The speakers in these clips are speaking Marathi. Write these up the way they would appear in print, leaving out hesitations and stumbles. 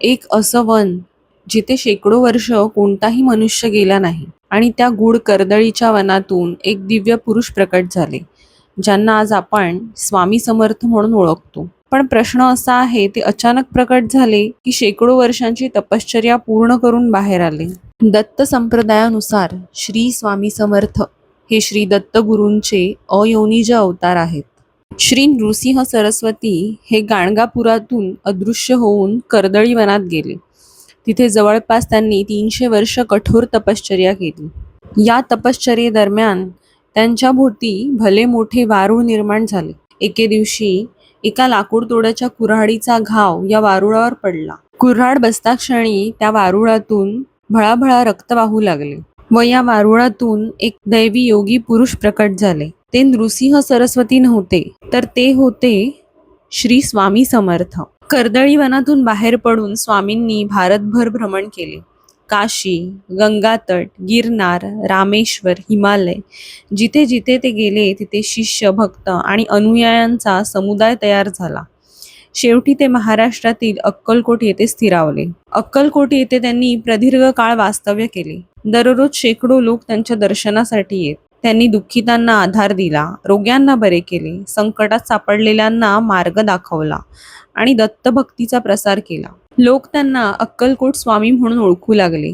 एक असं वन जिथे शेकडो वर्ष कोणताही मनुष्य गेला नाही आणि त्या गूढ कर्दळीच्या वनातून एक दिव्य पुरुष प्रकट झाले, ज्यांना आज आपण स्वामी समर्थ म्हणून ओळखतो. पण प्रश्न असा आहे, ते अचानक प्रकट झाले की शेकडो वर्षांची तपश्चर्या पूर्ण करून बाहेर आले? दत्त संप्रदायानुसार श्री स्वामी समर्थ हे श्री दत्तगुरूंचे अयोनिज अवतार आहेत. श्री नृसिंह सरस्वती हे गाणगापुरातून अदृश्य होऊन कर्दळी वनात गेले. तिथे जवळपास त्यांनी 300 वर्ष कठोर तपश्चर्या केली. या तपश्चर्येदरम्यान त्यांच्या भोवती भले मोठे वारूळ निर्माण झाले. एके दिवशी एका लाकूड तोडाच्या कुऱ्हाडीचा घाव या वारुळावर पडला. कुऱ्हाड बसता क्षणी त्या वारुळातून भळाभळा रक्त वाहू लागले व या वारुळातून एक दैवी योगी पुरुष प्रकट झाले. ते नृसिंह सरस्वती नव्हते, तर ते होते श्री स्वामी समर्थ. कर्दळी वनातून बाहेर पडून स्वामींनी भारतभर भ्रमण केले. काशी, गंगातट, गिरनार, रामेश्वर, हिमालय, जिथे जिथे ते गेले तिथे शिष्य, भक्त आणि अनुयायांचा समुदाय तयार झाला. शेवटी ते महाराष्ट्रातील अक्कलकोट येथे स्थिरावले. अक्कलकोट येथे त्यांनी प्रदीर्घ काळ वास्तव्य केले. दररोज शेकडो लोक त्यांच्या दर्शनासाठी येत. त्यांनी दुःखितांना आधार दिला, रोग्यांना बरे केले, संकटात सापडलेल्यांना मार्ग दाखवला आणि दत्तभक्तीचा प्रसार केला. लोक त्यांना अक्कलकोट स्वामी म्हणून ओळखू लागले.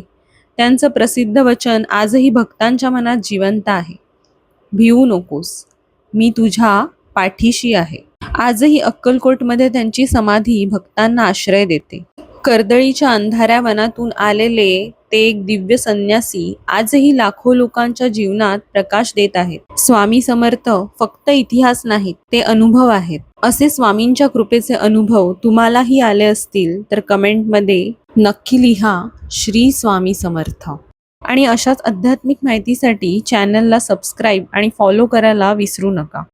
त्यांचं प्रसिद्ध वचन आजही भक्तांच्या मनात जिवंत आहे. भिवू नकोस, मी तुझ्या पाठीशी आहे. आजही अक्कलकोटमध्ये त्यांची समाधी भक्तांना आश्रय देते. कर्दळीच्या अंधाऱ्या वनातून आलेले ते एक दिव्य संन्यासी आजही लाखो लोकांच्या जीवनात प्रकाश देत आहेत. स्वामी समर्थ फक्त इतिहास नाहीत, ते अनुभव आहेत. असे स्वामींच्या कृपेचे अनुभव तुम्हालाही आले असतील तर कमेंटमध्ये नक्की लिहा श्री स्वामी समर्थ. आणि अशाच आध्यात्मिक माहितीसाठी चॅनलला सबस्क्राईब आणि फॉलो करायला विसरू नका.